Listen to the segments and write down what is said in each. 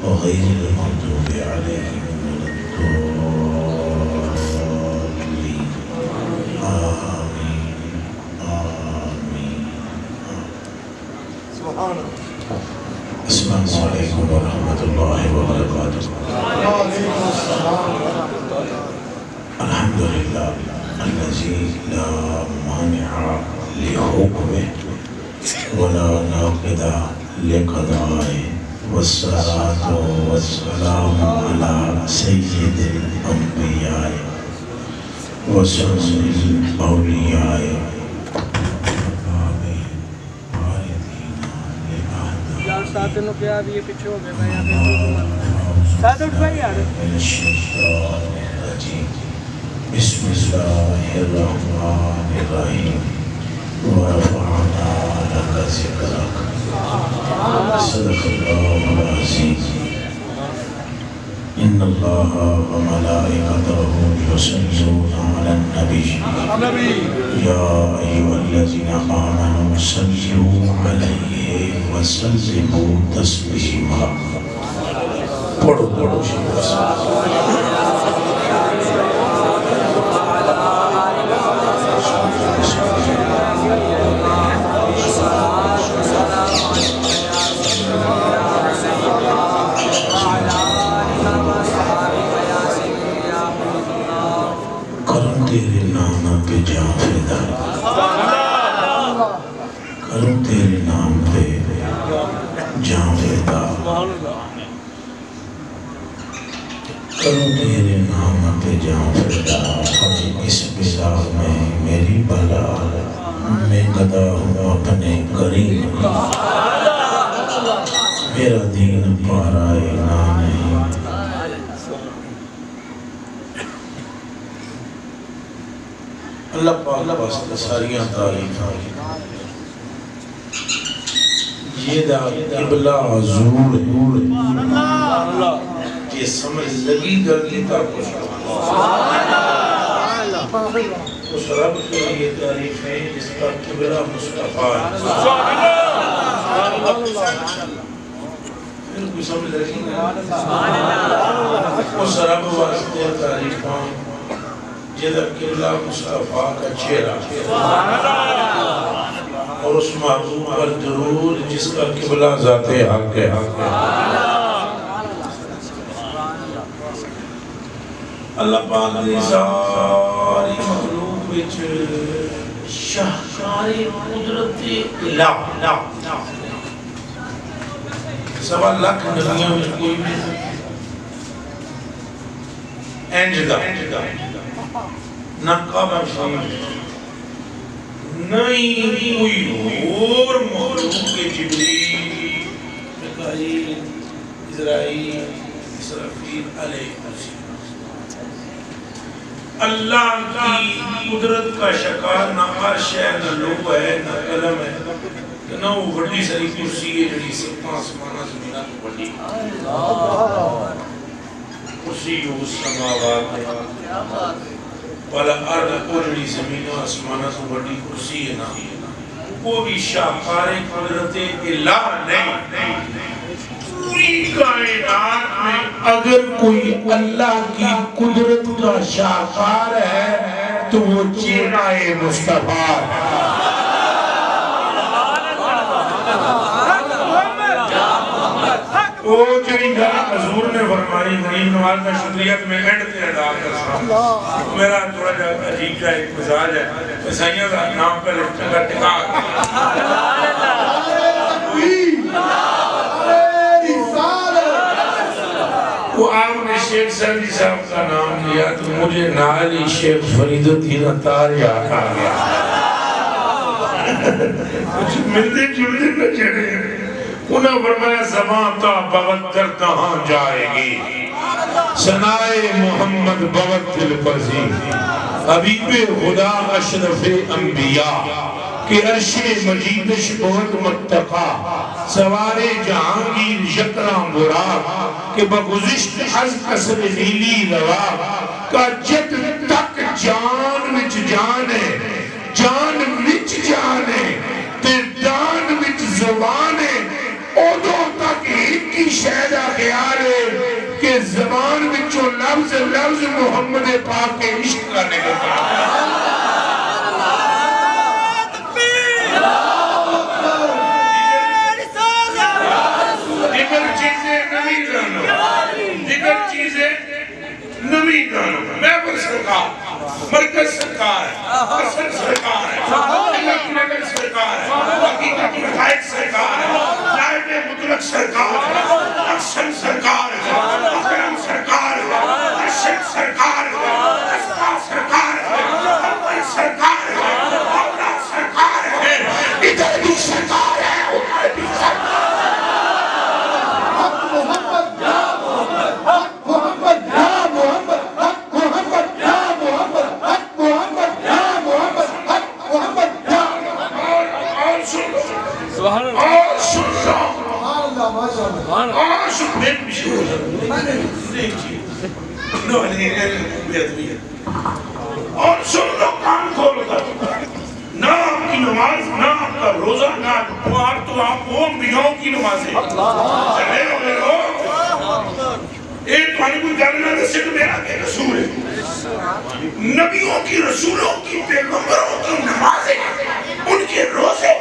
غير المغضوب عليهم ولا الضالين آمين آمين سبحان الله. السلام عليكم ورحمة الله وبركاته. الحمد لله الذي لا مانع لحكمه ولا ناقض لقضائه والصلاة والسلام على سيد الأنبياء وسلم الأولياء ساتھنوں کیا اب یہ پیچھے ہو گئے میں یہاں پہ ساتھ اٹھ بھائی یار بسم اللہ الرحمن الرحیم ورفعنا لك ذکرک صدق اللہ العظیم ان اللہ وملائکتہ یصلون علی النبی یا ایھا الذین آمنوا صلوا علیہ وسلموا تسلیما. پڑھو پڑھو کرم تیرے نام پہ جان فدا، کرم تیرے نام پہ جان فدا، کرم تیرے نام پہ جان فدا. اس بلا میں میری بلا میں گدا ہوں اپنے کریم کا، میرا دین پارائے نہ نہیں. اللہ پاک واسطے ساریاں تعریفاں یہ دا قبلہ حضور یہ سمجھ لگی گردی تا کچھ اس رب کے لیے تعریف ہے جس کا قبلہ مصطفیٰ ہے. کوئی سمجھ لگی اس رب واسطے تعریفاں جدہ قبلہ مصطفیٰ کا چہرہ اور اس محبوب پر درود جس کا قبلہ ذات حق ہے. اللہ پاک نے ساری مخلوق وچ شاہکار قدرت الہ سوا لاکھ نبیوں میں کوئی بھی انجدہ نہ کعبہ شریف نہیں کوئی اور مخلوق کے جبریل میکائیل اسرائیل اسرافیل علیہ السلام اللہ کی قدرت کا شکار نہ عرش ہے نہ لوح ہے نہ قلم ہے نہ وہ بڑی ساری کرسی ہے جڑی سپاں آسمانہ زمینہ تو بڑی کرسی اس سماوات ہے والا ارد کو جڑی زمین و آسمانہ تو بڑی کرسی ہے نا وہ بھی شاہکار قدرت الہ نہیں. پوری کائنات میں اگر کوئی اللہ کی قدرت کا شاہکار ہے تو وہ چہرہ مصطفیٰ ہے. وہ جڑی گھر حضور نے فرمائی غریب نواز کا شکریہ میں اینڈ تے ادا کرتا ہوں. میرا تھوڑا جا عجیب کا ایک مزاج ہے عیسائیوں کا نام پر چنگا ٹکا وہ آپ نے شیخ سعدی صاحب کا نام لیا تو مجھے نالی شیخ فرید الدین اتار یاد آ گیا. کچھ ملتے جلتے نہ چڑھے. انہوں فرمایا زبان تا بغت در کہاں جائے گی ثنائے محمد بغت دل پذیر حبیب خدا اشرف انبیاء کہ عرش مجیدش بہت متقا سوار جہانگیر یکرام براق کہ بگزشت از قصر نیلی روا کا جد تک جان وچ جان ہے جان وچ جان ہے تے دان وچ زبان ہے اوڑوں تک ایک ایڈی شہدہ خیال ہے کہ زبان بچوں لفظ محمد پاک کے عشق کا نکلتا نبی دانو محبت سرکار مرکز سرکار ہے اصل سرکار ہے اللہ کی نگر سرکار ہے حقیقت حقائق سرکار ہے نائب مطلق سرکار ہے اکشن سرکار ہے اکرم سرکار ہے ارشد سرکار ہے اسقا سرکار ہے اول سرکار ہے اولا سرکار ہے ادھر بھی سرکار ہے ادھر بھی سرکار ہے اور سن لو کان کھولو نہ آپ کی نماز نہ آپ کا روزہ نہ دعا تو آپ وہ انبیاءوں کی نمازیں چلے ہوئے ہو ایک پانی کوئی جاننا دے سے میرا کہ رسول ہے نبیوں کی رسولوں کی پیغمبروں کی نمازیں ان کے روزے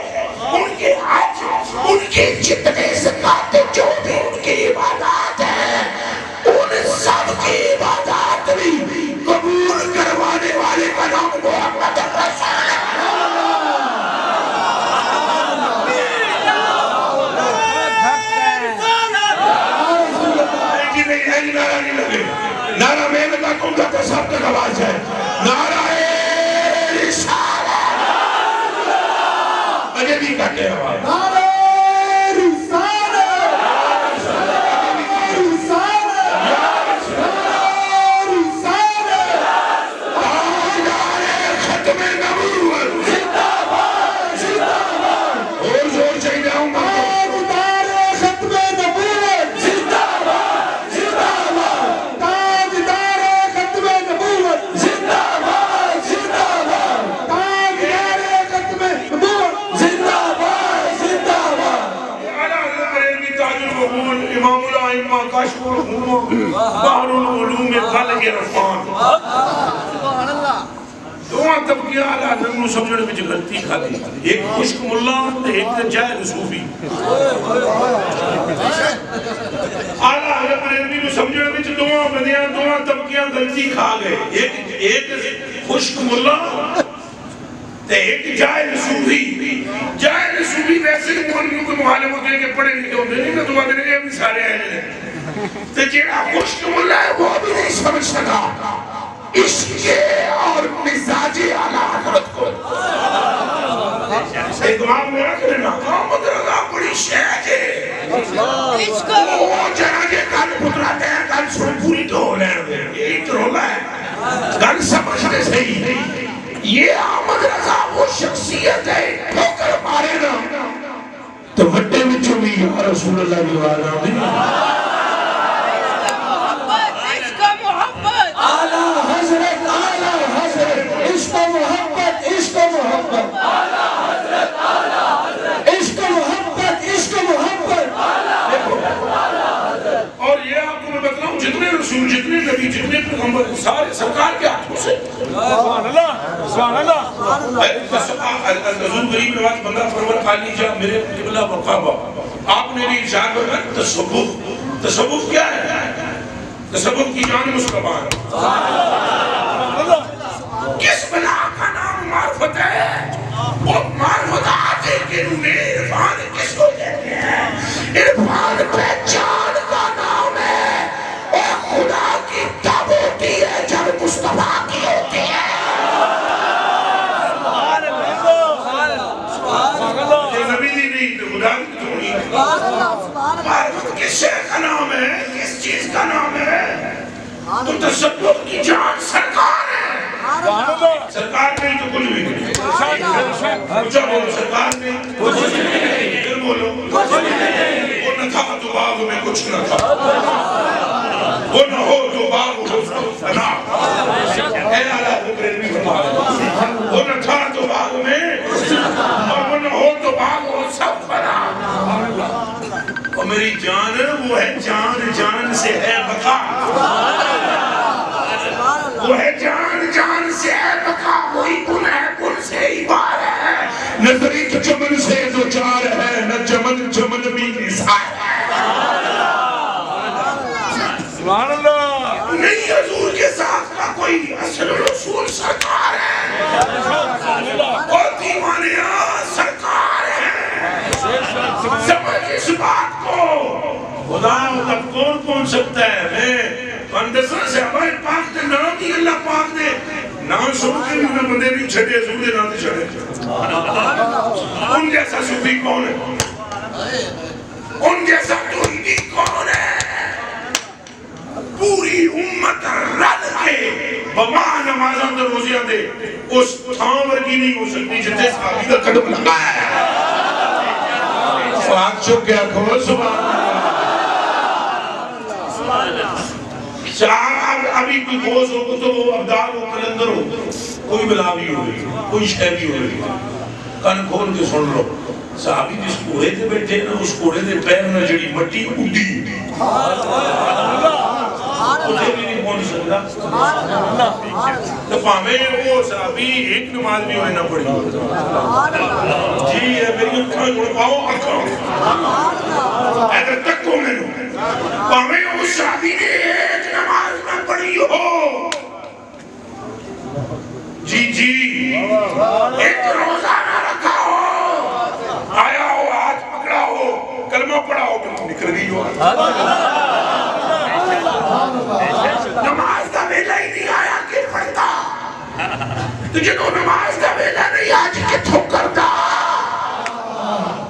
ان کے حج ان کے جتنے زکاة جو بھی ان کی عبادات ہیں ان سب کی عبادات بھی قبول کروانے والے کا نام محمد رسول نعرہ نہیں لگے نعرہ میں لگا تم کا تو سب تک آواز ہے نعرہ رسالہ اجے بھی کہتے ہیں آواز نعرہ رسالہ ختم نبوت زندہ باد زندہ باد اور زور چاہیے جاؤں گا امام الائمہ کاشف الغموم بحر العلوم خالق رفان دعا طبقیہ آلہ نمو سمجھنے میں غلطی کھا دی ایک خشک ملہ ایک جائل صوفی آلہ حضرت علمی میں سمجھنے میں دعا بدیاں دعا طبقیہ غلطی کھا گئے ایک خشک ملہ ایک جائل صوفی ویسے مولویوں کو معلوم ہوتے ہیں کہ پڑھے لکھے ہوتے نہیں میں دعا دینے بھی سارے آئے ہیں تو جیڑا خشک ملہ ہے وہ بھی نہیں سمجھ سکا عشق اور مزاج اعلیٰ حضرت کو دماغ میں رکھ لینا محمد رضا بڑی شہد ہے وہ جناجے کل پتراتے ہیں کل سن پوری تو ہو لیں یہی تو رولا ہے کل سمجھتے صحیح یہ احمد رضا وہ شخصیت ہے ٹھوکر مارے نا تو وٹے میں چومی یا رسول اللہ کی والا بھی عشق محبت اعلیٰ حضرت عشق محبت عشق محبت اعلیٰ حضرت عشق محبت اور یہ آپ کو میں بتلاؤں جتنے رسول جتنے نبی جتنے پیغمبر سارے سرکار کے ہاتھوں سے سبحان اللہ سبحان اللہ حضور غریب نواز بندہ پرور خالی جا میرے قبلہ وقابہ آپ نے بھی ارشاد کرنا تصوف کیا ہے تصوف کی جان مصطفیٰ کس بنا کا نام معرفت ہے وہ معرفت آتے کے رومے عرفان کس کو کہتے ہیں عرفان پہچان کا نام ہے اور خدا کی تب ہوتی ہے جب مصطفیٰ کی ہوتی ہے یہ نبی نہیں تو خدا کی توڑی معرفت کس شہر کا نام ہے کس چیز کا نام ہے تو تصوف کی جان سرکار ہے سرکار نہیں تو کچھ بھی نہیں اچھا بولو سرکار نہیں پھر بولو وہ نہ تھا تو باغ میں کچھ نہ تھا وہ نہ ہو تو باغ فنا اے اللہ حضرت بھی فرما وہ نہ تھا تو باغ میں اور وہ نہ ہو تو باغ وہ سب فنا اور میری میری جان وہ ہے جان جان سے ہے بقا وہ ہے جان جان سے ہے بقا وہی کن ہے کن سے ہی بار ہے نظری تو چمن سے دو چار ہے نہ چمن چمن بھی نثار ہے سبحان اللہ نہیں حضور کے ساتھ کا کوئی اصل رسول سرکار ہے اور دیوانیاں سرکار ہے سمجھ اس بات کو خدا تب کون سکتا ہے میں اندسان سے ہمارے پاک دے نام ہی اللہ پاک دے نام سن کے بھی انہیں بندے نہیں چھڑے حضور دے نام دے چھڑے ان جیسا صوفی کون ہے ان جیسا توحیدی کون ہے پوری امت رل کے بما نمازاں در روزیاں دے اس تھاں ورگی نہیں ہو سکتی جتے صحابی کا قدم لگا ہے فاق چک گیا کھو سبحان اللہ ابھی کوئی گوز ہو تو وہ ابدار ہو کلندر ہو کوئی بلاوی ہو رہی کوئی شہری ہو رہی کن کھول کے سن لو صحابی جس کوڑے دے بیٹھے نا اس کوڑے دے پیر نہ جڑی مٹی اڑی مجھے بھی نہیں پہنچ سکتا تو پاہمیں وہ صحابی ایک نماز بھی ہوئے نہ پڑی جی ہے میری اکھاں جوڑ پاؤ اکھاں ایدر تک کو میں نو پاہمیں وہ صحابی نے ایک نماز نہ پڑی ہو جی ایک روزہ نہ رکھا ہو آیا ہو ہاتھ پکڑا ہو کلمہ پڑھا ہو نکل گئی ہو نماز دا ویلہ ہی نہیں آیا کہ پڑھتا تو جنہوں نماز دا ویلہ نہیں آج کتھوں کرتا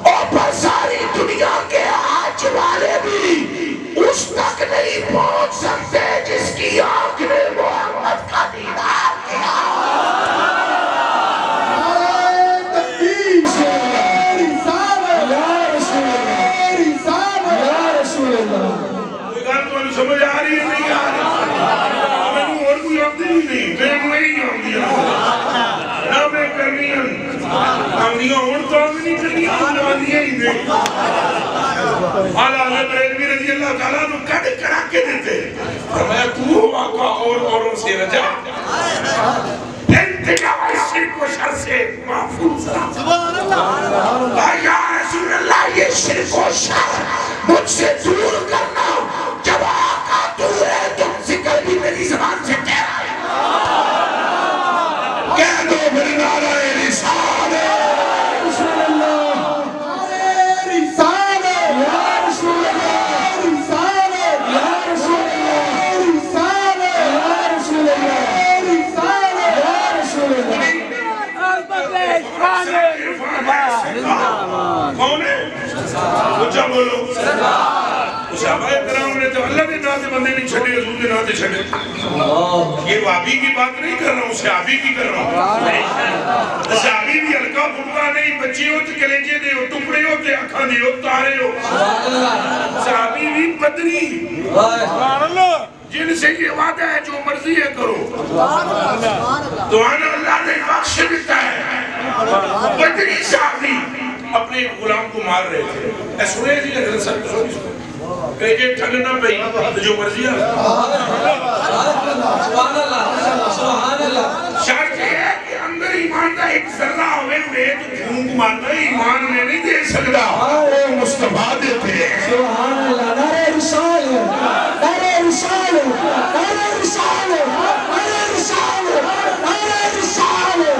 اور پر ساری دنیا کے آج والے بھی اس تک نہیں پہنچ سکتے جس کی آنکھ نے محمد کا دیدار کیا سمجھ آ رہی ہے نہیں آ رہی میں نے اور کوئی آمدی ہی نہیں میں نہیں آمدی نہ میں کرنی ہیں آمدیاں اور تو آمدی نہیں کرنی آمدیاں ہی نہیں حالہ بریلوی رضی اللہ تعالیٰ تو کٹ کرا کے دیتے فرمایا تو آقا اور اوروں سے رجا انتقام شرک و شر سے محفوظ رہا یا رسول اللہ یہ شرک و شر مجھ سے دور کرنا جب آقا دور ہے تم ذکر بھی میری زبان سے کہہ رہا ہے کہہ دو پھر نعرہ رسالہ رسول اللہ رسالہ یا رسول اللہ رسالہ یا رسول اللہ رسالہ یا رسول اللہ رسالہ یا رسول اللہ کون ہے؟ اچھا بولو صحابہ کرام نے تو اللہ کے ناتے بندے نہیں چھڑے حضور کے ناتے چھڑے یہ وابی کی بات نہیں کر رہا ہوں صحابی کی کر رہا ہوں صحابی بھی ہلکا پھلکا نہیں بچے ہوتے کلیجے دے ہو ٹکڑے ہوتے اکھاں دے ہو تارے ہو صحابی بھی بدری جن سے یہ وعدہ ہے جو مرضی ہے کرو تو آنا اللہ نے بخش دیتا ہے بدری صحابی اپنے غلام کو مار رہے تھے اے سنے جی حضرت صاحب کہے ٹھنگ نہ پہی تو جو مرضی ہے سبحان اللہ شرط یہ ہے کہ اندر ایمان کا ایک ذرہ ہوئے ہوئے تو جھونک مارنا ایمان میں نہیں دے سکتا وہ مصطفیٰ دیتے ہیں سبحان اللہ نعرہ رسالہ نعرہ رسالہ نعرہ رسالہ نعرہ رسالہ نعرہ رسالہ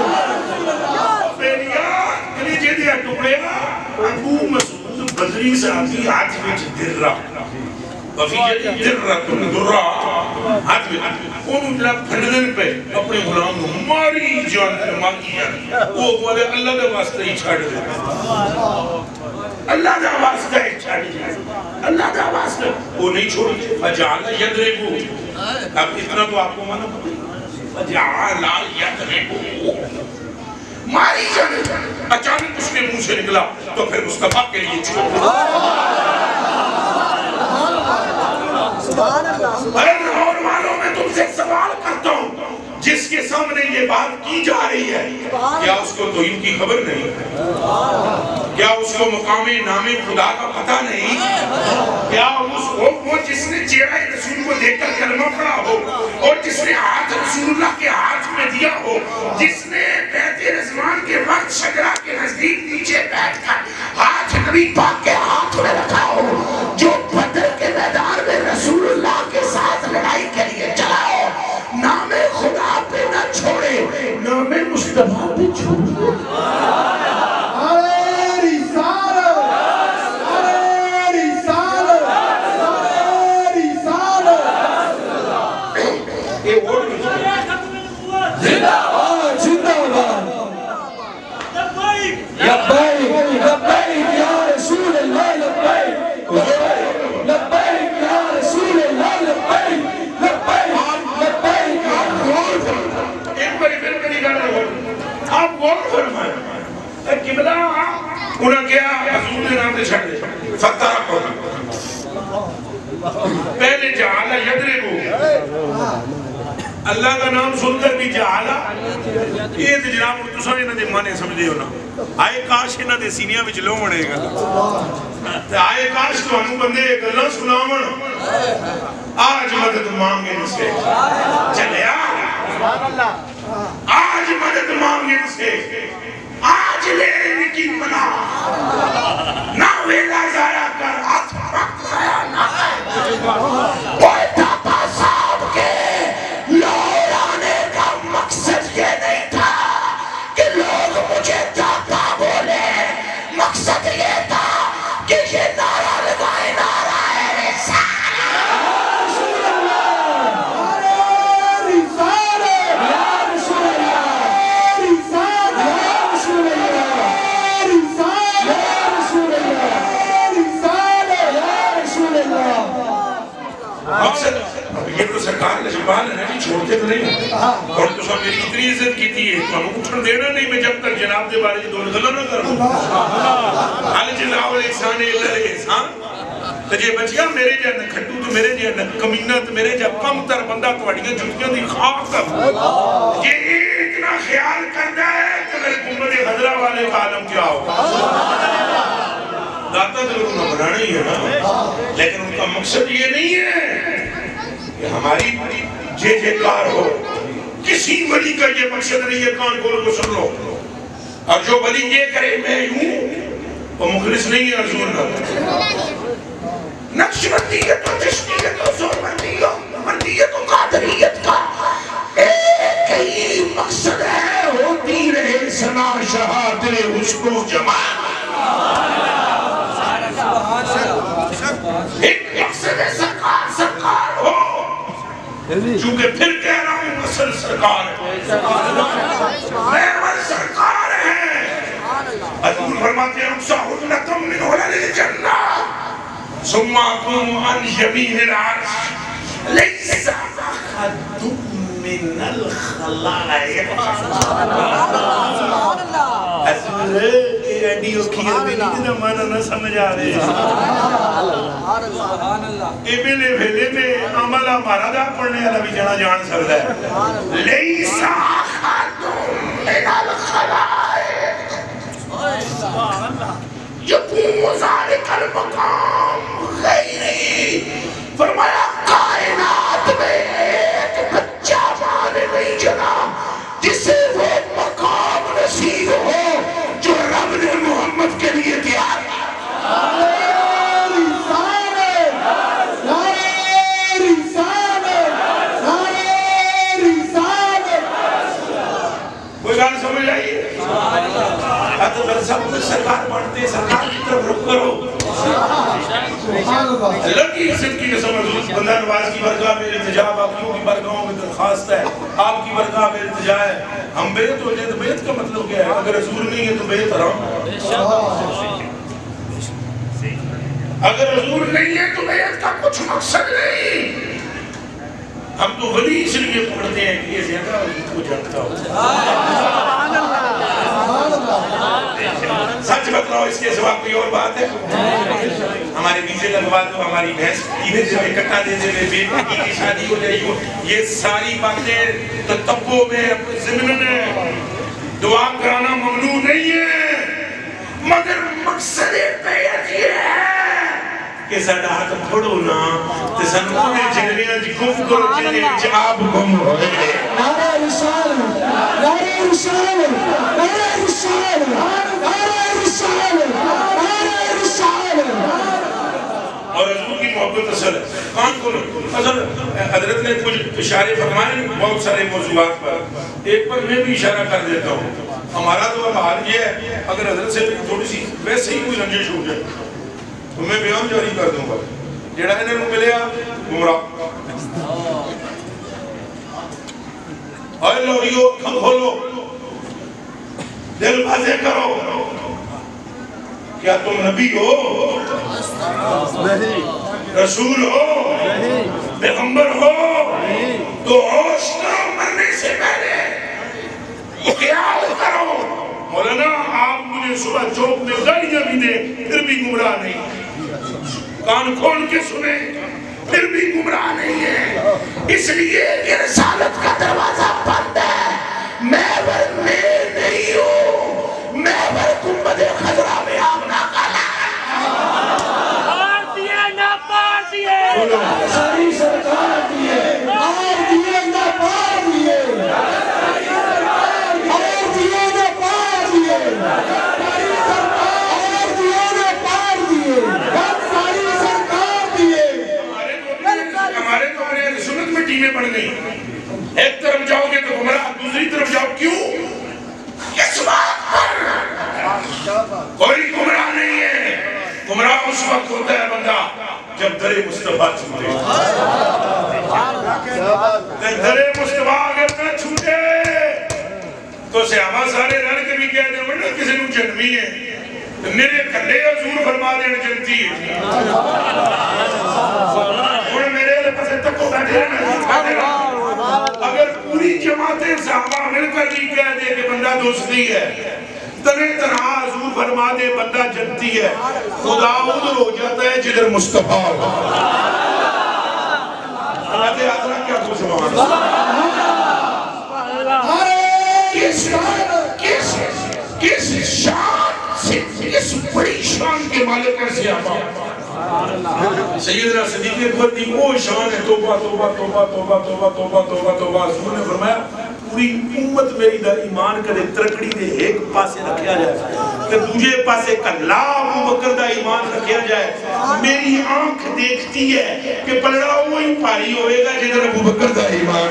بیلیات کلیجے دیا ٹکڑے گا ابو مسعود بدری صاحبی ہاتھ میں در رہا وفی جدی در رہا ہاتھ میں انہوں نے پھنڈن پہ اپنے غلام ماری جان مانگی جان وہ بولے اللہ دے واسطہ ہی چھاڑ دے اللہ دے واسطہ ہی چھاڑ دے اللہ دے واسطہ وہ نہیں چھوڑی فجعل یدربو اب اتنا تو آپ کو مانا فجعل یدربو ماری جان اچانک اس کے منہ سے نکلا تو پھر مصطفیٰ کے لیے چھوڑ اور والوں میں تم سے سوال کرتا ہوں جس کے سامنے یہ بات کی جا رہی ہے کیا اس کو تو ان کی خبر نہیں ہے کیا اس کو مقام نام خدا کا پتہ نہیں؟ کیا وہ جس نے چہرہ رسول کو دیکھ کر کلمہ پڑھا ہو اور جس نے ہاتھ رسول اللہ کے ہاتھ میں دیا ہو، جس نے بیت رضوان کے وقت شجرہ کے نزدیک نیچے بیٹھ کر ہاتھ نبی پاک کے ہاتھ میں رکھا ہو، جو بدر کے میدان میں رسول اللہ کے ساتھ لڑائی کے لیے چلا ہو، نام خدا پہ نہ چھوڑے، نام مصطفیٰ پہ چھوڑے۔ انہوں کیا حضور کے نام سے چھڑ دے فتح کو پہلے جعالہ یدربو، اللہ کا نام سن کر بھی جعالہ، یہ تو جناب تساں انہاں دے معنی سمجھے ہو نا، آئے کاش انہاں دے سینیاں وچ لو بنے گا، آئے کاش تانوں بندے گلاں سناون، آج مدد مانگے ان سے چلیا، آج مدد مانگے ان سے، آج لے یقین بنا، نہ ویلا ضائع کر، آج وقت ضائع نہ کر۔ داتا صاحب کے لاہور آنے کا مقصد یہ نہیں تھا کہ لوگ مجھے داتا بولے، مقصد یہ تھا کہ یہ نعرہ لگائے، نعرہ ہے رسالت۔ یہ تو سرکار لجبال ہے نا جی، چھوڑتے تو نہیں، اور تو سب میری اتنی عزت کی تھی، تو ہم اٹھن دینا نہیں، میں جب تک جناب دے بارے جی دول غلط نہ کروں۔ حال جلاؤ الاحسان اللہ الاحسان، تجھے بچیا میرے جا نہ کھٹو تو میرے جا نہ کمینہ تو میرے جا کم تر بندہ توڑیاں جھٹیاں دی خاک تک، یہ اتنا خیال کرنا ہے کہ میرے گنبد خضرہ والے کا عالم کیا ہوگا۔ داتا تو انہوں بنانا ہی ہے نا، لیکن ان کا مقصد یہ نہیں ہے کہ ہماری جے جے کار ہو، کسی ولی کا یہ مقصد نہیں ہے، کان کھول کو سن لو، اور جو ولی یہ کرے میں ہوں وہ مخلص نہیں ہے رسول اللہ۔ نقشبندیت و تشکیت و زوربندیت و قادریت کا ایک ہی مقصد ہے، ہوتی رہے ثنا شہادر حسن و جمال، ایک مقصد ہے سرکار سرکار ہو، چونکہ پھر کہہ رہا ہوں اصل سرکار ہے، محمد سرکار ہے۔ حضور فرماتے ہیں اقصاہن لکم من حلل الجنہ ثم اقوم عن یمین العرش لیس احد من الخلائق۔ حضور ایڈیو کیا بھی نہیں نہ مانا نہ سمجھ آوے، ایمیلے بھیلے میں عمل ہمارا دا پڑھنے والا بھی جانا جان سکتا ہے۔ لیس احد من الخلائق یقوم ذالک المقام غیری، فرمایا کائنات میں ایک بچہ مانے نہیں جنا جسے وہ مقام نصیب ہو جو رب نے محمد کے لیے دیا ہے۔ کوئی گانا سمجھ آئیے؟ اگر سب کچھ سرکار پڑھتے سرکار کی طرف رخ کرو، اللہ کی عزت کی قسم حضور بندہ نواز کی برگاہ میں التجا، باقیوں کی برگاہوں میں درخواست ہے، آپ کی برگاہ میں التجا ہے، ہم بیعت ہو جائے تو بیعت کا مطلب کیا ہے؟ اگر حضور نہیں ہے تو بیعت حرام، اگر حضور نہیں ہے تو بیعت کا کچھ مقصد نہیں۔ ہم تو ولی اس لیے پڑھتے ہیں کہ یہ زیادہ حضور کو جانتا ہو۔ سچ بتلاؤ اس کے سوا کوئی اور بات ہے؟ ہمارے ویزے لگوا دو، ہماری بھینس دے دے، کٹا دے دے، بیٹی کی شادی ہو جائے گی، یہ ساری باتیں تتبو میں ضمن ہے، دعا کرانا ممنوع نہیں ہے، مگر مقصد بیعت یہ ہے کہ ساڈا ہاتھ پھڑو نا تے سانو انہیں جنریاں جی گم کرو جنہیں جی آپ گم ہوئے نعرہ رسالت، نعرہ رسالت، نعرہ رسالت، نعرہ رسالت، نعرہ رسالت۔ اور حضور کی محبت اصل ہے کان کو اصل حضرت نے کچھ اشارے فرمائے بہت سارے موضوعات پر ایک پر میں بھی اشارہ کر دیتا ہوں ہمارا تو اب حال یہ ہے اگر حضرت سے تھوڑی سی ویسے ہی کوئی رنجش ہو جائے تو میں بیان جاری کر دوں گا جڑا انہیں نو ملیا گمراہ آئے لوگیو کھم کھولو دل بازے کرو کیا تم نبی ہو رسول ہو پیغمبر ہو تو ہوش کرو مرنے سے پہلے خیال کرو مولانا آپ مجھے صبح چوک میں گاڑیاں بھی دیں پھر بھی گمراہ نہیں کان کھول کے سنیں پھر بھی گمراہ نہیں ہے اس لیے کہ رسالت کا دروازہ بند ہے محور میں نہیں ہوں محور گنبد خضرا میں آپ نہ کالا پار دیے نہ پار دیے ساری سرکار دیے پار دیے نہ پار دیے پار دیے نہ پار دیے پار دیے نہ پار دیے ساری سرکار دیے ہمارے تو اپنے سنت میں ٹیمیں بڑھ گئی ایک طرف جاؤ گے تو گمراہ دوسری طرف جاؤ کیوں کس بات پر کوئی گمراہ نہیں ہے گمراہ اس وقت ہوتا ہے بندہ جب در مصطفیٰ چھوٹے در مصطفیٰ اگر نہ چھوٹے تو صحابہ سارے رل کے بھی کہہ دیں ورنہ کسی نو جنمی ہے میرے کھلے حضور فرما دین جنتی ہے اور میرے لئے پسے تک کو بیٹھے اگر پوری جماعتیں صحابہ مل کر بھی کہہ دے کہ بندہ دوستی ہے تنہیں تنہا حضور فرما دے بندہ جنتی ہے خدا ادھر ہو جاتا ہے جدھر مصطفیٰ ہو حضرت حضرت کیا تو سبحان کس شان سے کس بڑی شان کے مالک ہے صحابہ سیدنا صدیق اکبر کی وہ شان ہے توبہ توبہ توبہ توبہ توبہ توبہ توبہ توبہ حضور نے فرمایا پوری امت میری دا ایمان کرے ترکڑی دے ایک پاسے رکھیا جائے کہ دوجے پاسے کلا ابو بکر دا ایمان رکھیا جائے میری آنکھ دیکھتی ہے کہ پلڑا وہی پاری ہوئے گا جدھر ابو بکر دا ایمان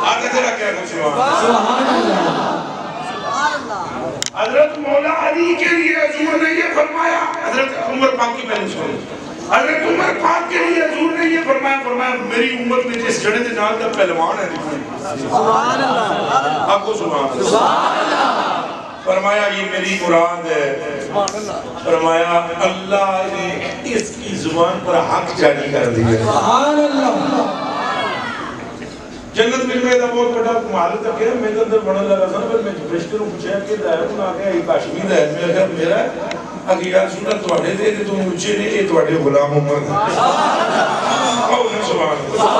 آگے تیرا کیا کچھ سبحان اللہ حضرت مولا علی کے لیے حضور نے یہ فرمایا حضرت عمر پاک کی پہلے سنیں حضرت عمر پاک کے لیے حضور نے یہ فرمایا میری امت میں جس جڑے دے نال دا پہلوان ہے سبحان اللہ آپ کو سبحان اللہ فرمایا یہ میری مراد ہے فرمایا اللہ نے اس کی زبان پر حق جاری کر دیا سبحان اللہ جنت میں میں دا بہت بڑا محل تک ہے میں اندر بڑھن لگا سن پر میں رشتوں پوچھا کہ دائر انہوں آگے یہ کاشمیر ہے میں کہا میرا ہے اگر یا سنہ تواڈے دے کہ تم اچھے نے یہ تواڈے غلام عمر ہے سبحان اللہ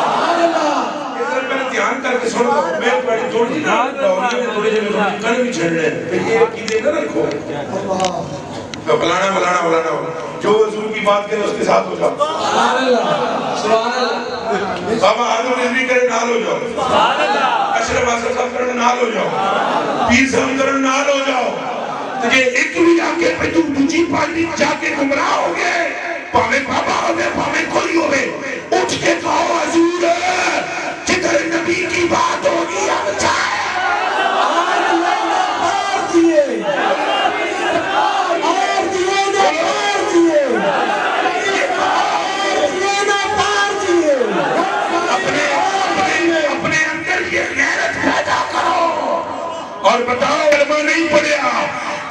ادھر میں نے دھیان کر کے سن میں تواڈی تھوڑی نا لاؤنی میں تھوڑے جب کن بھی چھڑنے ہیں یہ عقیدے نہ رکھو فلانا جو حضور کی بات کرے اس کے ساتھ ہو جاؤ سبحان اللہ سبحان اللہ بابا آدم نظری کرے نال ہو جاؤ اشرف آصر صاحب کرنے نال ہو جاؤ پیر صاحب کرنے نال ہو جاؤ تجھے ایک بھی آکے پہ تو دوجی پارٹی جا کے گمراہ ہو گئے پاویں بابا ہوئے پاویں کوئی ہوئے اٹھ کے کہو حضور جدھر نبی کی بات ہوگی ہم چاہے اور بتاؤ کلمہ نہیں پڑھیا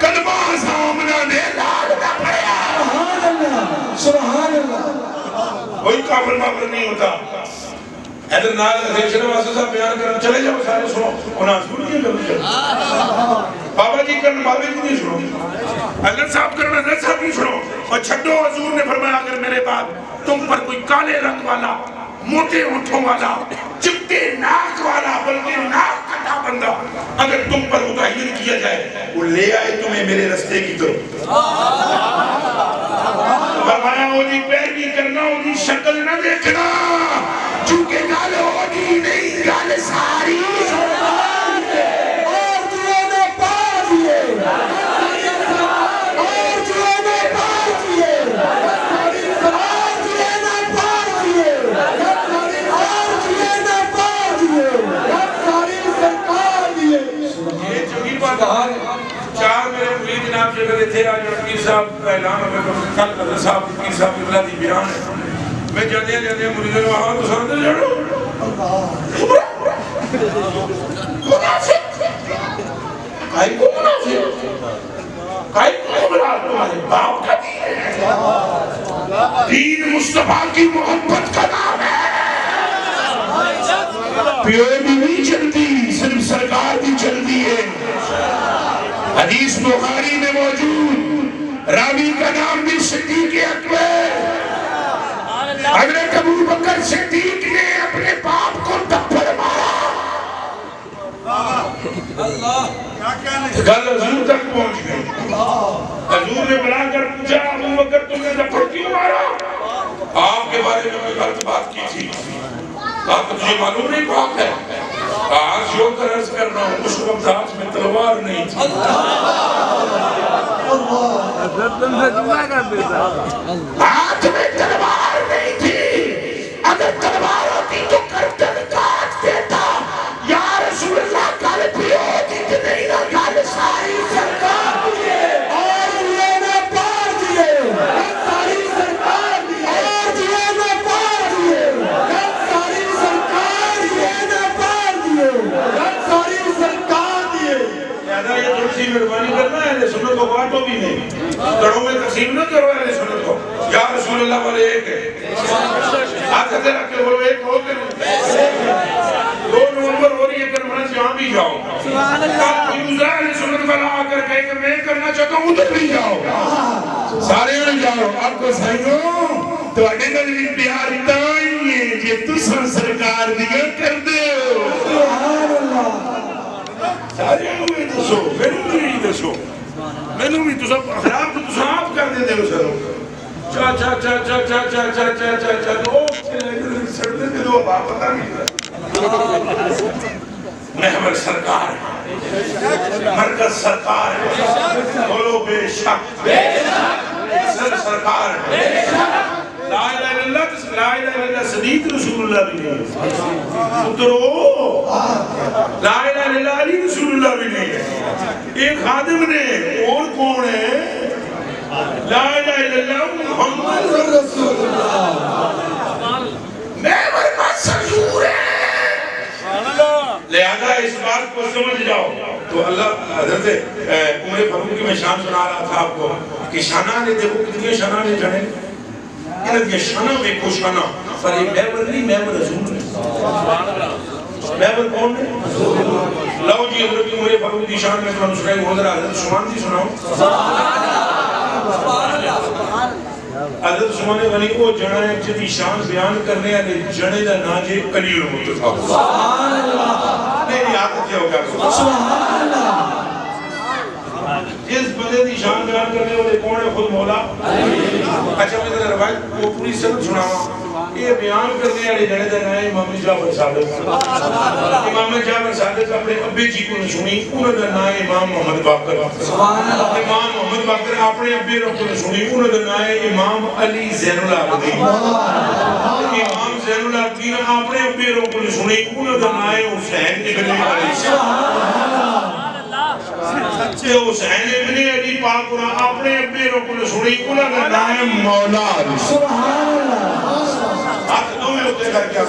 کلمہ سامنا نے لال نہ پڑھیا سبحان اللہ سبحان اللہ کوئی کافر مافر نہیں ہوتا حیدر نال اشرف آصر صاحب بیان کرنا چلے جاؤ سارے سنو انہاں سنو یہ کرو بابا جی کرنا بابا جی نہیں سنو حضرت صاحب کرنا حضرت صاحب نہیں سنو اور چھڑو حضور نے فرمایا اگر میرے بعد تم پر کوئی کالے رنگ والا موٹے ہونٹوں والا چپٹے ناک والا بلکہ ناک کٹا بندہ اگر تم پر متعین کیا جائے وہ لے آئے تمہیں میرے رستے کی طرف فرمایا اولی پیروی کرنا اولی شکل نہ دیکھنا چونکہ گال اولی نہیں گال ساری اور جو نے پا دیے اور جو نے پا دیے اور جو نے پا دیے اور جو نے پا دیے ساری سرکار دیے یہ چنگی بات ہے چار میرے مرید جناب سے کرے تھے آج پیر صاحب کا اعلان ہمیں کل قدر صاحب پیر صاحب اللہ دی بیان ہے میں جاتے ہیں مریدوں نے وہاں تو سارے جاڑو منافق کائی کو منافق کائی کو عمران تمہارے باپ کا دین ہے دین مصطفیٰ کی محبت کا نام ہے پیو بھی نہیں چلتی صرف سرکار بھی چلتی ہے حدیث بخاری میں موجود راوی کا نام بھی صدیق اکبر حضرت ابو بکر صدیق نے اپنے باپ کو تھپڑ مارا گل حضور تک پہنچ گئی حضور نے بلا کر پوچھا ابو بکر تم نے تھپڑ کیوں مارا آپ کے بارے میں کوئی غلط بات کی تھی آپ تجھے معلوم نہیں پاک ہے آج جو عرض کر رہا ہوں اس وقت ہاتھ میں تلوار نہیں تھی ہاتھ میں تلوار نہیں تھی اگر تلوار ہوتی تو گردن کاٹ دیتا یا رسول اللہ کل بھی ہوتی تو نہیں نہ کل ساری سرکار دیے اور یہ نے پا دیے ساری سرکار دیے اور یہ نے پا دیے ساری سرکار یہ نے پا دیے ساری سرکار دیے لہذا یہ تھوڑی سی مہربانی کرنا ہے اہل سنت کو بانٹو بھی نہیں گھروں میں تقسیم نہ کرو اہل سنت کو یا رسول اللہ والے ایک ہے ہاتھ سے رکھ کے بولو ایک ہو کے 2 نومبر ہو رہی ہے کنفرنس یہاں بھی جاؤ کوئی دوسرا اہل سنت والا آ کر کہے کہ میں کرنا چاہتا ہوں ادھر بھی جاؤ سارے میں جاؤ آپ کو سائنوں تو اڈے نال بھی پیار تائی ہے جے تساں سرکار دیا کر دے سبحان اللہ سارے میں دسو میں بھی دسو خراب تو تساں آپ کر دے دے سروں چا چا چا چا چا چا چا چا چا چا دو سڑتے دے دو بات پتا نہیں محمد سرکار مرکز سرکار بولو بے شک سر سرکار لا الہ الا اللہ لا الہ الا اللہ صدیق رسول اللہ بھی نہیں ہے اترو لا الہ الا اللہ علی رسول اللہ بھی نہیں ہے ایک خادم نے اور کون ہے لا الہ الا اللہ محمد رسول اللہ میں ورنہ سرور ہے لہذا اس بات کو سمجھ جاؤ تو اللہ حضرت عمر فاروق کی میں شان سنا رہا تھا آپ کو کہ شانہ نے دیکھو کتنی شانہ نے جڑے انہوں نے شانہ میں کو شانہ پر یہ محور نہیں محور رسول ہے محور کون ہے لو جی حضرت عمر فاروق کی شان میں سناؤں سنائی حضرت حضرت سمان جی سناؤں حضرت سمان غنی کو جڑا ہے جدی شان بیان کرنے والے جڑے دا ناجے علی المنتخب سبحان اللہ میری عادت یہ ہوگا سبحان اللہ جس بندے دی شان بیان کرنے والے کون ہے خود مولا اچھا میں ذرا روایت کو پوری سب سناواں یہ بیان کرنے والے جڑے دا نام امام جعفر صادق امام جعفر صادق اپنے ابے جی کو سنی انہوں دا نام امام محمد باقر امام محمد باقر اپنے ابے کو سنی انہوں دا نام امام علی زین العابدین امام زین العابدین اپنے ابے کو سنی انہوں دا نام حسین ابن علی سچے حسین ابن علی پاک اپنے ابے کو سنی انہوں دا نام مولا علی سبحان اللہ ہاتھ دو میں ہوتے کر کیا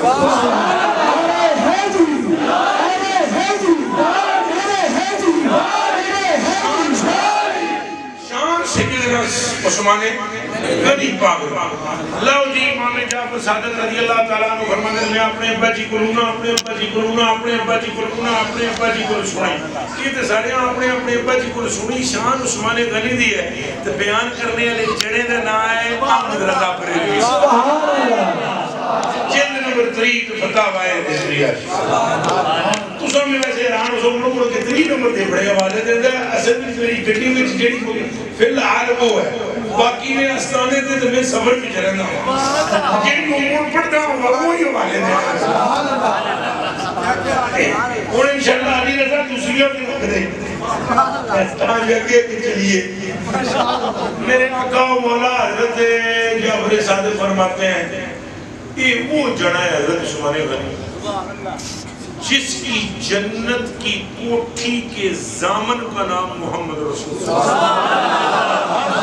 شان سیدنا عثمان غنی پاک لو جی امام جعفر صادق رضی اللہ تعالیٰ عنہ فرماتے ہیں میں اپنے ابا جی کو رونا اپنے ابا جی کو رونا اپنے ابا جی کو رونا اپنے ابا جی کو سنائی یہ تو سارے اپنے ابا جی کو سنی شان عثمان غنی دی ہے تو بیان کرنے والے جڑے دا نام ہے احمد رضا بریلوی جلد نمبر 3 فتاوی نظریہ اس میں ویسے ایران اس میں لوگوں کے 3 نمبر دے پڑے گا والے دے دے اصل میں میری گھٹی میں جیڑی ہوگی فی الحال وہ ہے باقی میں استانے دے تو میں صبر بھی چلنا ہوں جن امور پڑھتا ہوں وہی والے دے اور انشاءاللہ علی رضا دوسری بھی وقت دے استان جگہ کی چلیے میرے آقا و مولا حضرت جعفر صادق فرماتے ہیں یہ وہ جڑا ہے حضرت عثمان غنی جس کی جنت کی کوٹھی کے زامن کا نام محمد رسول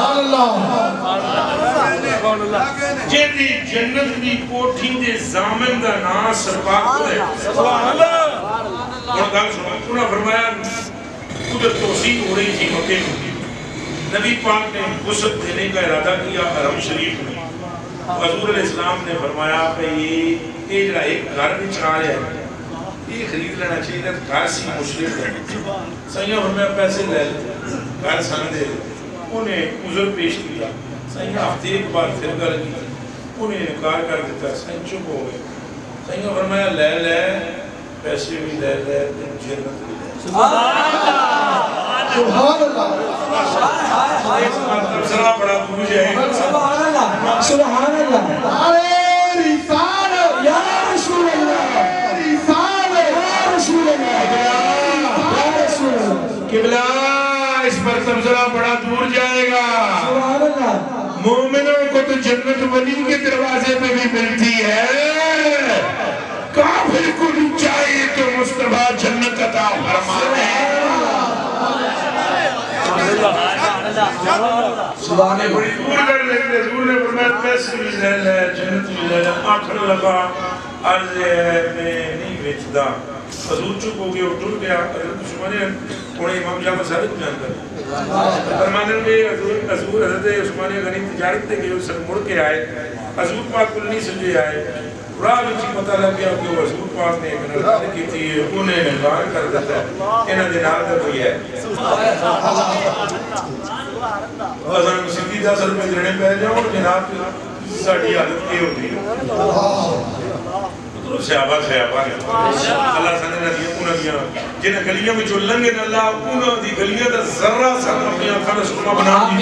اللہ جیدی جنت کی کوٹھی کے زامن کا نام سرکار ہے اور گل سنا انہوں نے فرمایا ادھر توسیع ہو رہی تھی مکے میں نبی پاک نے غسل دینے کا ارادہ کیا حرم شریف میں حضور علیہ السلام نے فرمایا کہ یہ جڑا ایک گھر بھی چھا رہا ہے یہ خرید لینا چاہیے گھر سی مشرف ہے سیاں فرمایا پیسے لے لے گھر سن دے انہیں عذر پیش کیا سیاں ہفتے ایک بار پھر گل کی انہیں انکار کر دیتا سیاں چپ ہو گئے سیاں فرمایا لے لے پیسے بھی لے لے جنت بھی لے سبحان اللہ تبصرہ بڑا دور جائے سبحان اللہ سبحان اللہ ارے رسالت یا رسول اللہ رسالت یا رسول اللہ یا رسول اللہ قبلہ اس پر تبصرہ بڑا دور جائے گا سبحان اللہ مومنوں کو تو جنت ولی کے دروازے پہ بھی ملتی ہے کافر کو بھی چاہیے تو مصطفیٰ جنت عطا فرمانے سبحان نے بڑی دور کر لیتے حضور نے فرمایا پیسے بھی لے لے جنت بھی لے لے آخر لگا عرض ہے میں نہیں بیچتا حضور چپ ہو گئے اور ٹر گیا حضرت عثمان انہیں امام جعفر صادق بیان کر فرمانے میں حضور حضرت عثمان غنی تجارت دے گئے سر مڑ کے آئے حضور پاک کل نہیں سجے آئے راہ بچی پتہ لگ گیا کہ حضور پاک نے ایک نظر کی تھی انہیں نگار کر دیتا ہے انہاں دینار دا کوئی ہے حضرت سیدھی 10 روپے دینے پہ جاؤ اور جناب ساڑھی عادت یہ ہوتی ہے صحابہ صحابہ اللہ سنے نہ دیا انہاں دیا جنہیں گلیاں میں جو لنگے نہ اللہ انہاں دی گلیاں دا ذرہ سا اپنی آنکھاں سکمہ بنا دی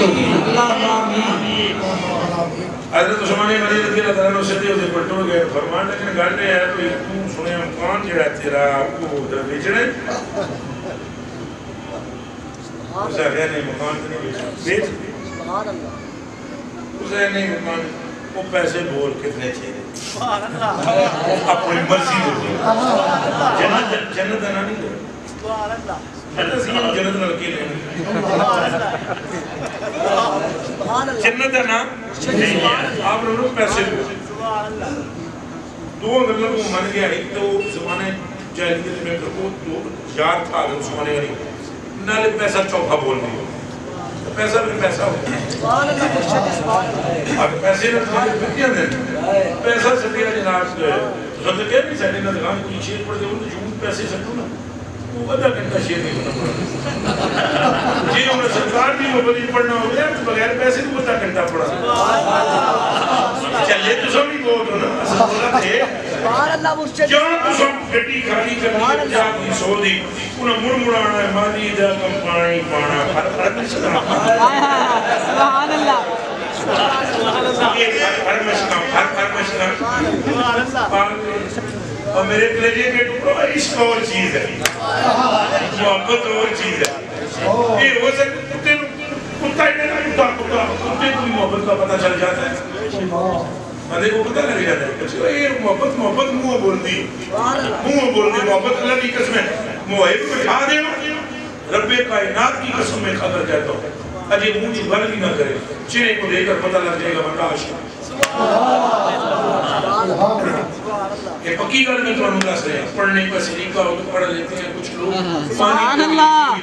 حضرت عثمان غنی رضی اللہ تعالیٰ نے صدی ہوتے پر ٹوڑ گئے فرمان لیکن گھر میں ہے کوئی تم سنے مکان جڑا تیرا کو در بیچنے اسے ہے نہیں مکان نہیں بیچ اسے نہیں مکان وہ پیسے بول کتنے چاہیے اپنی مرضی ہوتی جنت انا نہیں دے جنت لڑکی نہیں جنت انا آپ لوگوں پیسے دو گلوں کو من گیا ایک تو زمانے جاہلیت میں دو یار تھا اگر زمانے غنی نالے پیسہ چوکھا بول نہیں پیسہ بھی پیسہ ہوتا اگر پیسے نہ تمہارے بکیاں دیں پیسہ سے دیا جناب غلط کہہ نہیں سکتے نہ دکھان کوئی شیر پڑھ دے تو جھوٹ پیسے سکتو نا وہ ادھا گھنٹہ شیر نہیں ہونا پڑا جی انہیں سرکار بھی مبادی پڑھنا ہو گیا تو بغیر پیسے تو ادھا گھنٹہ پڑھا چلے تو سب ہی بہت ہونا اصلا بولا تھے جہاں تو سب گھٹی کھالی کرنی جا کی سو دی انہیں مڑ مڑانا ہے مادی جا کم پانی پانا ہر مشکام سبحان اللہ ہر مشکام اور میرے کلیجے کے ٹکڑوں میں عشق اور چیز ہے محبت اور چیز ہے یہ ہو سکتے کتا ہی نہیں کتا کتے کوئی محبت کا پتہ چل جاتا ہے مدے کو پتہ لگ جاتا ہے یہ محبت منہ بول دی محبت اللہ کی قسم ہے محب بٹھا دے رب کائنات کی قسم میں خبر کہتا ہوں اجے منہ بھر بھی نہ کرے چہرے کو دیکھ کر پتہ لگ جائے گا بندہ عاشق یہ پکی گل میں تو انہوں نے پڑھنے کا سلیقہ ہو تو پڑھ لیتے ہیں کچھ لوگ سبحان اللہ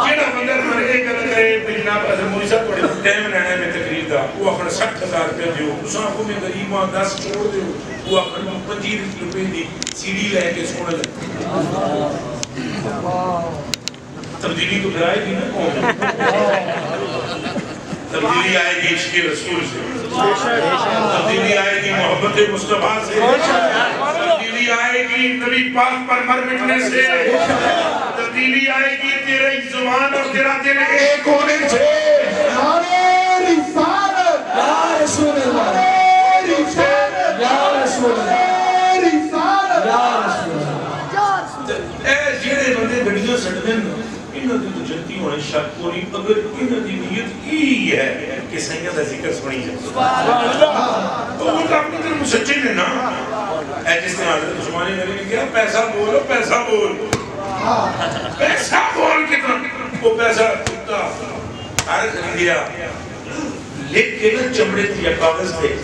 جیڑا بندہ مرے گل کرے جناب حضرت مولوی صاحب بڑے ٹائم لینے میں تقریر دا وہ اپنا 60,000 روپے دیو اساں کو میں غریباں 10 چھوڑ دیو وہ اپنا 25 روپے دی سی ڈی لے کے سن لے تبدیلی تو پھر آئے گی نا تبدیلی آئے گی عشق رسول سے تبدیلی آئے گی محبت مصطفیٰ سے آئے گی نبی پاک پر مر مٹنے سے، تبدیلی آئے گی تیرے زبان اور تیرا دل ایک ہونے سے۔ نعرہ رسالت یا رسول اللہ، نعرہ رسالت یا رسول اللہ، نعرہ رسالت یا رسول اللہ۔ اے جیڑے بندے گھڑیاں سڑتے ہیں انہاں دی تو جنتی ہونے شک کوئی، اگر انہاں دی نیت ہی ہے کہ سید دا ذکر سنی جائے تو وہ تو اپنی طرح مسجد ہے نا۔ اے جس نے حضرت عثمان غنی نے کہا پیسہ بولو، پیسہ بول، پیسہ بول کتنا، وہ پیسہ کتا ہر خریدیا لکھ کے نا چمڑے دیا کاغذ تھے،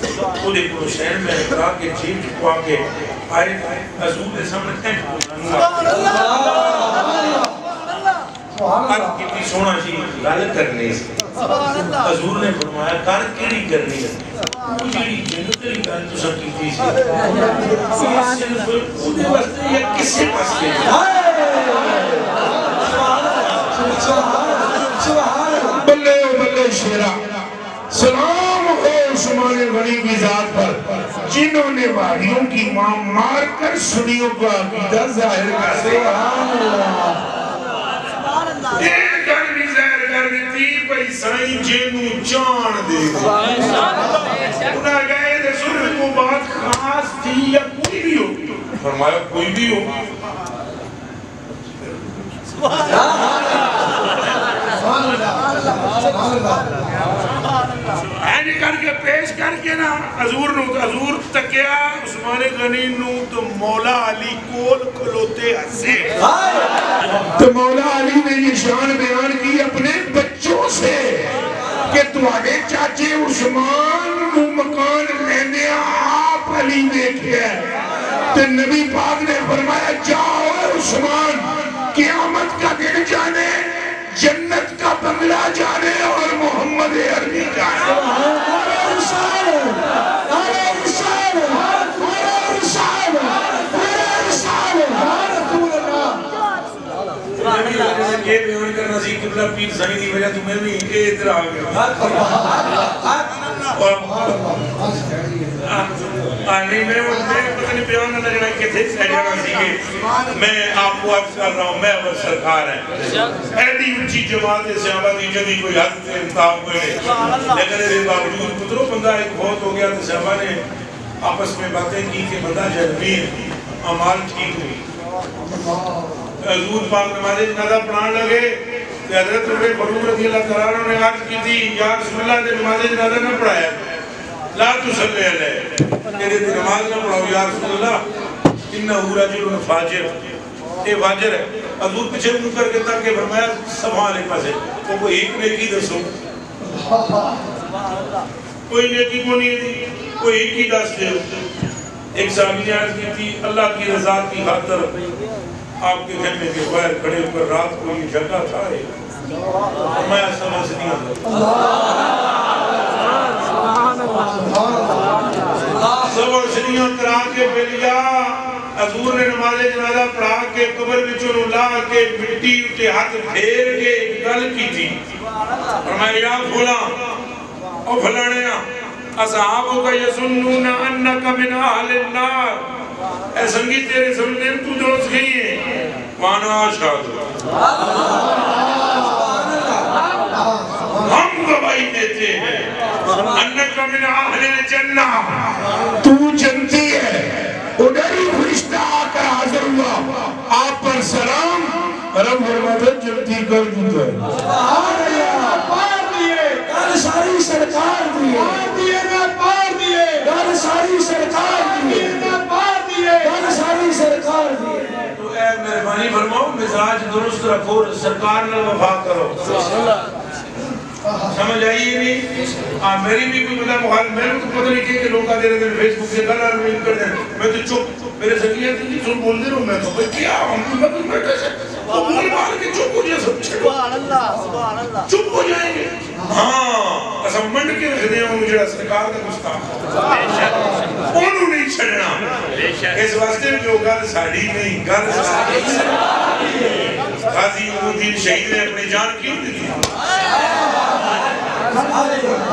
وہ دیکھو حسین میں اقرا کے جیب چکوا کے آئے حضور کے سامنے اب کتنی سونا جی غلط کرنے سے حضور نے فرمایا کر کیڑی کرنی ہے وہ جیڑی جنت لی گل تو سب کیتی سی صرف اودے واسطے یا کسے واسطے بلے بلے شیرا سلام ہو عثمان غنی کی ذات پر جنہوں نے وادیوں کی ماں مار کر سنیوں کا عقیدہ ظاہر کر دیا۔ ایک گھر بھی ظاہر کر دیتی بھئی سائیں جنوں جان دے انہاں گئے دے سننے کو بات خاص تھی یا کوئی بھی ہو، فرمایا کوئی بھی ہو، اینی کر کے پیش کر کے نا حضور تکیا عثمان غنی نو تو مولا علی کول کھلوتے ہسے، تو مولا علی نے یہ شان بیان کی اپنے بچوں سے کہ تمہارے چاچے عثمان نو مکان لینے آپ علی دیکھے، تو نبی پاک نے فرمایا جاؤ عثمان قیامت کا دن جانے، جنت کا بنگلہ جانے اور محمد عربی جانے۔ نعرہ رسالت، نعرہ رسالت، نعرہ رسالت، نعرہ رسالت یا رسول اللہ۔ یہ بیان کرنا سی قبلہ پیر سانی دی وجہ تمہیں بھی ادھر آ گیا آنی میں پتہ نہیں بیان نہ لگنا کہ تھے سیڈیانا سیگے میں آپ کو عرض کر رہا ہوں میں اور سرکار ہیں ایڈی اچھی جماعت سے آبادی جدی کوئی حد سے انتاب ہوئے لیکن اس باوجود پتروں بندہ ایک بہت ہو گیا تو صحابہ نے آپس میں باتیں کی کہ بندہ جنبیر عمال ٹھیک ہوئی۔ حضور پاک نماز جنازہ پڑھان لگے حضرت عمر فاروق رضی اللہ تعالیٰ نے عرض کی تھی یا رسول اللہ نے نماز جنازہ نہ پڑھایا لا تصلی علیہ کہ نماز نہ پڑھاؤ یا رسول اللہ انہو رجل فاجر اے فاجر ہے۔ حضور پیچھے منہ کر کے تک کہ فرمایا سبحان پاس ہے وہ کوئی ایک نیکی دسو کوئی نیکی کو نہیں دی کوئی ایک ہی دس دے۔ ایک صحابی نے عرض کی تھی اللہ کی رضا کی خاطر آپ کے خیمے کے باہر کھڑے ہو کر رات کو یہ جگہ تھا میں سمجھ نہیں سب سنیوں کرا کے بلیا حضور نے نماز جنازہ پڑھا کے قبر بچوں لا کے مٹی اٹھے ہاتھ پھیر کے ایک گل کی تھی فرمایا یا فلاں او فلانیا اصحابوں کا یسنون انکا من اہل النار اے سنگی تیرے سمجھیں تو دوست گئی ہے وانا شاہد ہم گواہی دیتے ہیں انکا من اہل الجنہ تو جنتی ہے ادھری فرشتہ آ کر حاضر ہوا آپ پر سلام رب فرماتا جنتی کر دیتا ہے پار دیئے گل ساری سرکار دیئے پار دیئے نا پار دیئے گل ساری سرکار دیئے نا پار دیئے گل ساری سرکار دیئے۔ تو اے مہربانی فرماؤ مزاج درست رکھو سرکار نہ وفا کرو سمجھ آئیے نہیں میری بھی کوئی بندہ مخالف میں نے تو پتہ نہیں کہ لوگ آدھے رہتے ہیں فیس بک سے گلہ روین کر دیں میں تو چپ میرے سکیہ تھی جی سن بول دے رہا ہوں میں تو بھئی کیا ہم کو مطلب بیٹھے سے وہ بول مار کے چپ ہو جائے سب چھڑو چپ ہو جائیں گے ہاں ایسا منڈ کے رکھ دیں ہوں مجھے سرکار کا مستقبل انہوں نہیں چھڑنا اس واسطے جو گل ساڑی نہیں گل ساڑی غازی الدین شہید نے اپنی جان کیوں دی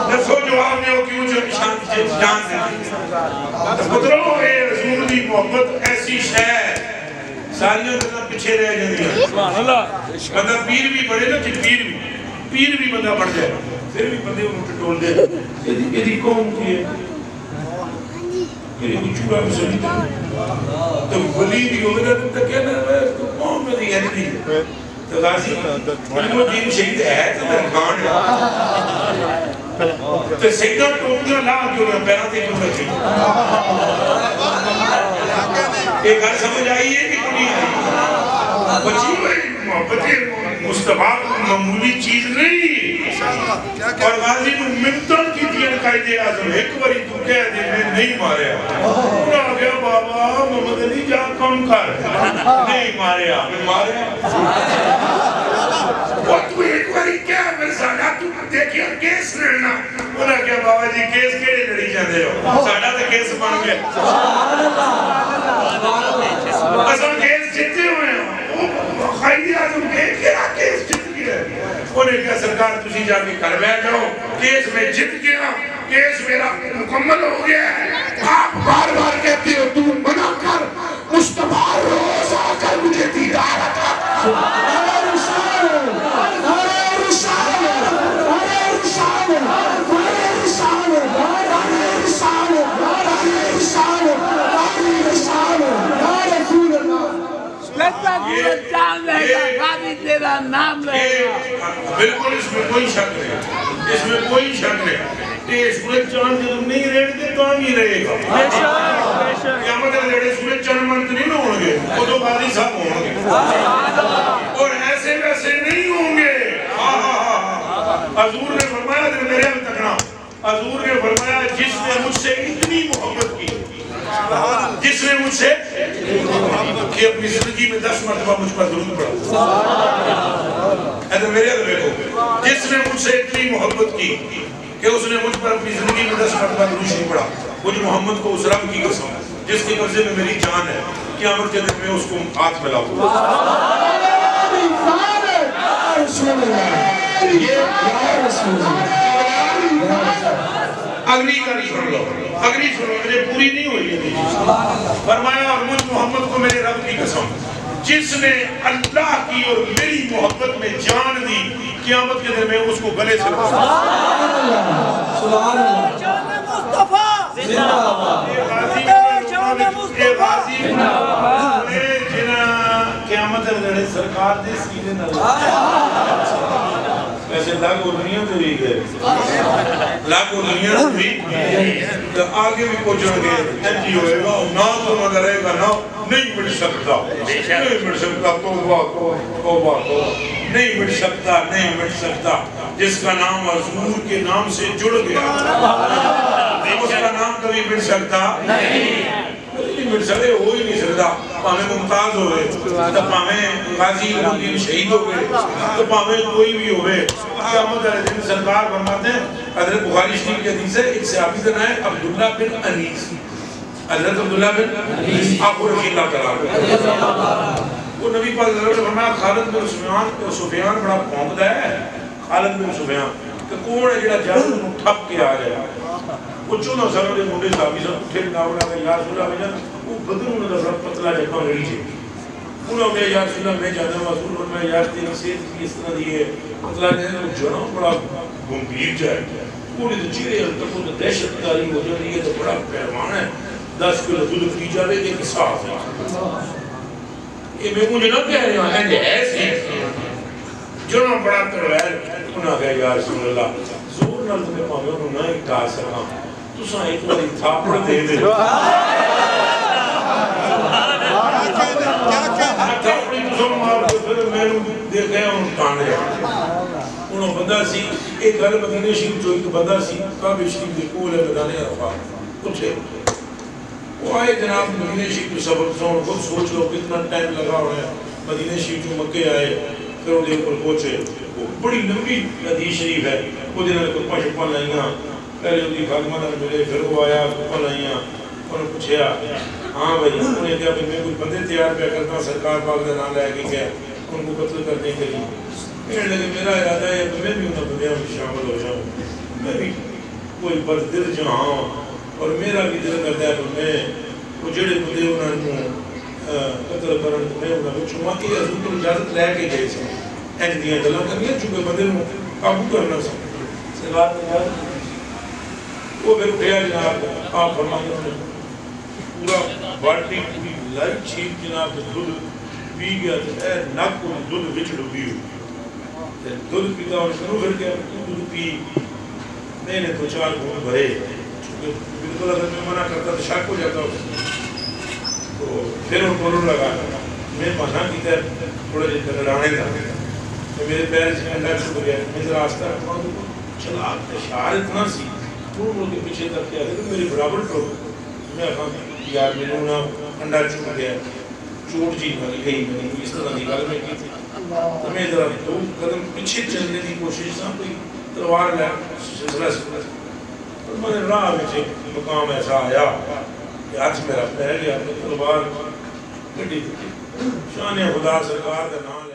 نفسو جواب میں ہو کیوں جو جان سے پتروں اے رسول دی محبت ایسا ایسی شہر ساریاں گلاں پیچھے رہ جاندیاں بندہ پیر بھی بڑھے نا جی پیر بھی بندہ بڑھ جائے پھر بھی بندے انہوں ٹول دے یہ قوم کی ہے یہ چورا مسلی تو ولی بھی ہوگا تو کہنا ہے تو قوم میں نہیں ہے تو غازی انہوں جن شہید ہے تو درکان ہے تو سیدہ ٹوپیاں لا کیوں رہا پیراتے کیوں رکھی ایک گھر سمجھ آئی ہے کہ نہیں آئی بچی بھائی محبت مصطفیٰ معمولی چیز نہیں اور غازی نے منتر کی دین قائد اعظم ایک باری تو کہہ دے میں نہیں مارے پورا گیا بابا محمد علی جا کم کر نہیں مارے میں مارے اور تو ایک باری کیا مرزانا تو دیکھیا کیس لڑنا انہاں کیا بابا جی کیس کیڑے لڑی جاندے ہو ساڑھا تو کیس بن گئے اصل کیس جتے ہوئے ہیں قائد اعظم کہا کیس جت گیا انہیں کہا سرکار تسی جا کے کر بیٹھ جاؤ کیس میں جت گیا کیس میرا مکمل ہو گیا ہے آپ بار بار کہتے ہو تو منع کر مصطفیٰ روز آ کر مجھے دیدار عطا بالکل اس میں کوئی شک نہیں اس میں کوئی شک نہیں سورج چاند جب نہیں رہے گے تو نہیں رہے گا قیامت لڑے سورج چاند منت نہیں نہ ہوں گے وہ تو قاضی صاحب ہوں گے اور ایسے ویسے نہیں ہوں گے حضور نے فرمایا دل میرے اب تکنا حضور نے فرمایا جس نے مجھ سے اتنی محبت کی جس نے مجھ سے کہ اپنی زندگی میں 10 مرتبہ مجھ پر درود پڑھا ایسے میرے اب دیکھو جس نے مجھ سے اتنی محبت کی کہ اس نے مجھ پر اپنی زندگی میں 10 مرتبہ درود شریف پڑھا مجھ محمد کو اس رب کی قسم جس کے قبضے میں میری جان ہے قیامت کے دن میں اس کو ہاتھ میں لاؤں اگلی کاری سن لو اگلی سن لو مجھے پوری نہیں ہوئی ہے فرمایا اور مجھ محمد کو میرے رب کی قسم جس نے اللہ کی اور میری محبت میں جان دی قیامت کے دن میں اس کو گلے سے سبحان اللہ جان مصطفیٰ قیامت لڑے سرکار دے سیدھے نہ ویسے لاکھوں دنیا تو بھی گئے لاکھوں دنیا تو بھی تو آگے بھی پہنچیں گے انجی ہوئے گا نہ تو نہ رہے گا نہ نہیں مٹ سکتا نہیں مٹ سکتا توبہ نہیں مٹ سکتا نہیں مٹ سکتا جس کا نام حضور کے نام سے جڑ گیا اس کا نام کبھی مٹ سکتا نہیں مٹ سکتے ہو ہی نہیں سکتا پاہمیں ممتاز ہوئے تو پاہمیں غازی الدین شہید ہوئے تو پاہمیں کوئی بھی ہوئے قیامت علیہ دن سرکار فرماتے ہیں حضرت بخاری شریف کی حدیث ہے ایک صحابی کا نام ہے عبداللہ بن انیس حضرت عبداللہ بن انیس آپ کو رضی اللہ تعالیٰ وہ نبی پاک حضرت نے فرمایا خالد بن سفیان بڑا پھونکتا ہے خالد بن سفیان کہ کون ہے جڑا جہاں ٹھپ کے آ جائے وہ 14 سالوں کے منڈے صحابی سے اٹھے ناوڑا میں یا رسول اللہ میں وہ بدر انہوں نے فرق پتلا جکا لڑی چھے انہوں نے یا رسول اللہ میں جانا رسول اللہ میں یا تیری صحت کی اس طرح دیئے پتلا جانے وہ جنہوں بڑا گمبیر جائے پوری تو چیرے تک وہ دہشت کاری ہو جاتی ہے تو بڑا پیروان ہے 10 کلو دودھ کی جا رہے تھے کہ صاف ہے یہ میں مجھے نہ کہہ رہے ہیں کہ ایسے جنہوں بڑا ترویر انہوں نے کہا یا رسول اللہ زور نہ تمہیں پاہمیں انہوں نے ایک کہا سکا تو ساں ایک باری تھاپڑ دے دے تھاپڑی تو سن مار دے پھر میں نے دیکھے انہوں ٹانے انہوں بندہ سی ایک گھر مدینہ شریف جو ایک بندہ سی کعبہ شریف دے کول ہے مدانے عرفہ پوچھے وہ آئے جناب مدینہ شریف جو سبق سن خود سوچ لو کتنا ٹائم لگا ہوئے ہیں مدینہ شریف جو مکے آئے پھر وہ دے پر پہنچے وہ بڑی لمبی حدیث شریف ہے وہ دن نے کپا شپا لائیاں پہلے انہی خادمہ نے ملے پھر وہ آیا کپا لائیاں انہوں پوچھیا ہاں بھائی انہوں نے کہا میں کوئی بندے تیار پہ کرتا سرکار پاک دے نام لائے گی کیا ان کو قتل کرنے کے لیے میرے لگے میرا ارادہ ہے میں بھی انہوں بندیاں میں شامل ہو جاؤں میں بھی کوئی بددل جہاں اور میرا بھی دل کرتا ہے کہ میں وہ جڑے بندے انہوں قتل کرن میں انہاں وچوں ماں کی حضور کو اجازت لے کے گئے سن این دیاں گلاں کرنیاں چونکہ بندے نوں قابو کرنا سی سلوات اجازت وہ پھر اٹھیا جناب آپ فرمائیں پورا بالٹی پوری لائٹ چھیپ جناب دودھ پی گیا تو اے نک کو دودھ وچ ڈوبی ہوئی دودھ پیتا اور شروع کر گیا دودھ پی میں نے دو چار گھوم بھرے بالکل اگر میں منع کرتا تو شک ہو جاتا تو پھر ان کو لگا میں منع کی تھا تھوڑا جیسے لڑانے تھا تو میرے پیر سے انڈر چھپ گیا میں ذرا راستہ رکھا چلا اشار اتنا سی تو ان کے پیچھے تک کیا تھا میری برابر ٹھوک میں کہا یار میں نے انڈر چھپ گیا چوٹ جی بھائی گئی میں نے اس طرح نکال میں کی تھی تو میں ذرا دو قدم پیچھے چلنے کی کوشش تھا کوئی تلوار لے سلسلہ سے اور میں نے راہ میں مقام ایسا آیا کہ ہاتھ میرا پہ گیا تلوار گڈی تھی شان خدا سرکار کا نام